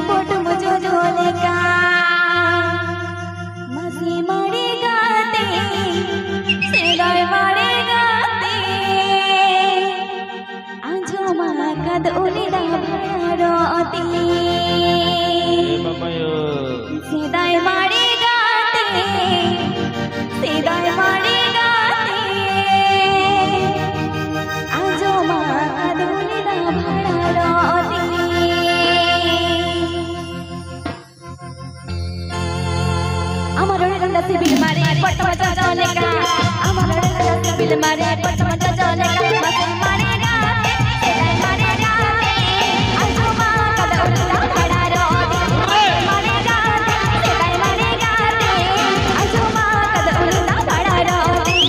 pot मुझो झोलेका मसी मरे गाते सेदाय मरे गाते आजो माकद उलिदा भरारोती सेदाय मरे गाते सेदाय मरे गाते आजो माकद उलिदा भरारोती सिबिल मारे पट मच चलेका अमर सिबिल मारे पट मच चलेका बस मारे गाते सेदाय मारे गाते आजो माकद उलिदा भरारोती मारे गाते सेदाय मारे गाते आजो माकद उलिदा भरारोती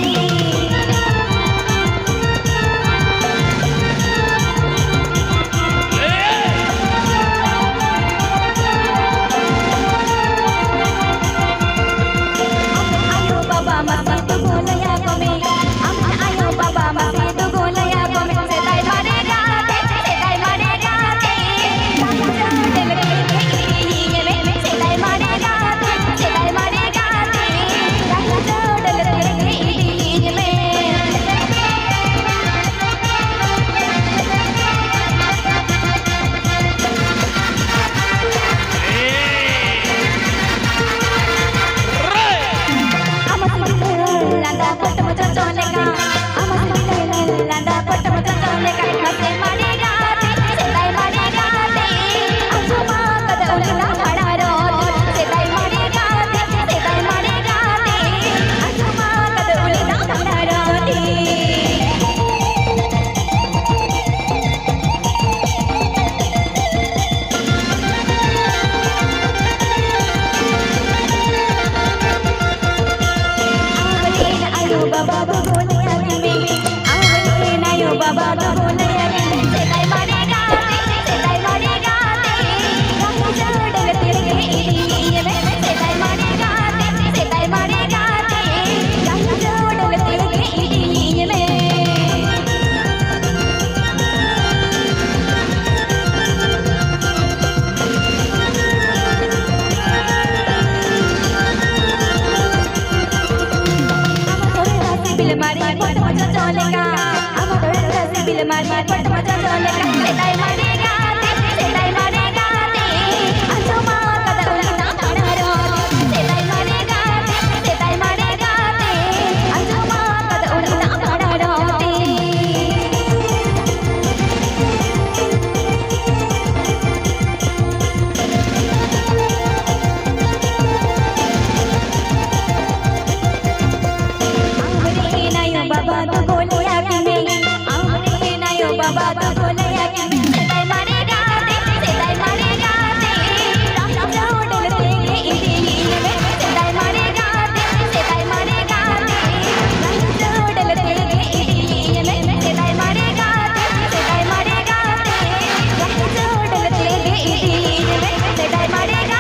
मारे